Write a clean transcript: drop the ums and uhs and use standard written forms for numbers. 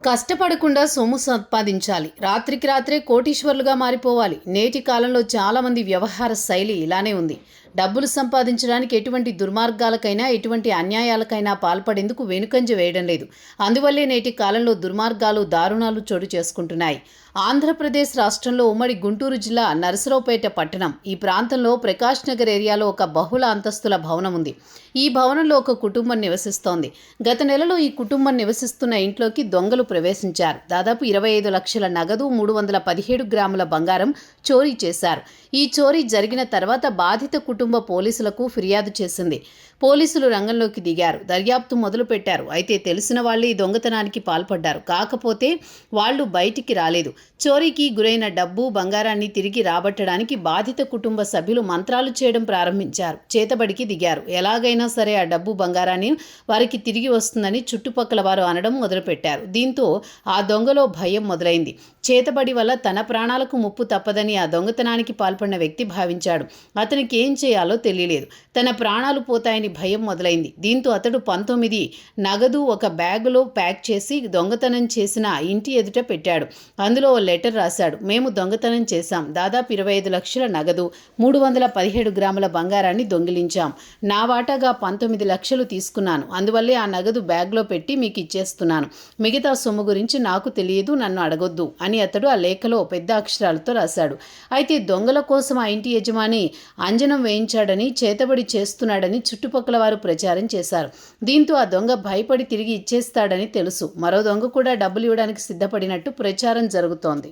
కష్టపడకుండా సొమ్ము సంపాదించాలి. రాత్రికి రాత్రే కోటీశ్వరులుగా మారిపోవాలి. నేటి కాలంలో చాలామంది వ్యవహార శైలి ఇలానే ఉంది. డబ్బులు సంపాదించడానికి ఎటువంటి దుర్మార్గాలకైనా, ఎటువంటి అన్యాయాలకైనా పాల్పడేందుకు వెనుకంజ వేయడం లేదు. అందువల్లే నేటి కాలంలో దుర్మార్గాలు, దారుణాలు చోటు చేసుకుంటున్నాయి. ఆంధ్రప్రదేశ్ రాష్ట్రంలో ఉమ్మడి గుంటూరు జిల్లా నరసరావుపేట పట్టణం ఈ ప్రాంతంలో ప్రకాష్ నగర్ ఏరియాలో ఒక బహుళ అంతస్తుల భవనం ఉంది. ఈ భవనంలో ఒక కుటుంబం నివసిస్తోంది. గత నెలలో ఈ కుటుంబం నివసిస్తున్న ఇంట్లోకి దొంగలు ప్రవేశించారు. దాదాపు 25 లక్షల నగదు, 317 గ్రాముల బంగారం చోరీ చేశారు. ఈ చోరీ జరిగిన తర్వాత బాధిత కుటుంబ పోలీసులకు ఫిర్యాదు చేసింది. పోలీసులు రంగంలోకి దిగారు. దర్యాప్తు మొదలుపెట్టారు. అయితే తెలిసిన వాళ్ళు ఈ దొంగతనానికి పాల్పడ్డారు. కాకపోతే వాళ్ళు బయటికి రాలేదు. చోరీకి గురైన డబ్బు, బంగారాన్ని తిరిగి రాబట్టడానికి బాధిత కుటుంబ సభ్యులు మంత్రాలు చేయడం ప్రారంభించారు. చేతబడికి దిగారు. ఎలాగైనా సరే ఆ డబ్బు, బంగారాన్ని వారికి తిరిగి వస్తుందని చుట్టుపక్కల వారు అనడం మొదలుపెట్టారు. దీంతో ఆ దొంగలో భయం మొదలైంది. చేతబడి వల్ల తన ప్రాణాలకు ముప్పు తప్పదని ఆ దొంగతనానికి పాల్పడిన వ్యక్తి భావించాడు. అతనికి ఏం చేయాలో తెలియలేదు. తన ప్రాణాలు పోతాయని భయం మొదలైంది. దీంతో అతడు 19 నగదు ఒక బ్యాగులో ప్యాక్ చేసి దొంగతనం చేసిన ఇంటి ఎదుట పెట్టాడు. అందులో ఓ లెటర్ రాశాడు. మేము దొంగతనం చేశాం. దాదాపు 25 లక్షల నగదు, 317 గ్రాముల బంగారాన్ని దొంగిలించాం. నా వాటాగా 19 లక్షలు తీసుకున్నాను. అందువల్లే ఆ నగదు బ్యాగ్లో పెట్టి మీకు ఇచ్చేస్తున్నాను. మిగతా సొమ్ము గురించి నాకు తెలియదు, నన్ను అడగొద్దు అని అతడు ఆ లేఖలో పెద్ద అక్షరాలతో రాశాడు. అయితే దొంగల కోసం ఆ ఇంటి యజమాని అంజనం వేయించాడని, చేతబడి చేస్తున్నాడని చుట్టుపక్కల వారు ప్రచారం చేశారు. దీంతో ఆ దొంగ భయపడి తిరిగి ఇచ్చేస్తాడని తెలుసు. మరో దొంగ కూడా డబ్బులు ఇవ్వడానికి సిద్ధపడినట్టు ప్రచారం జరుగుతోంది.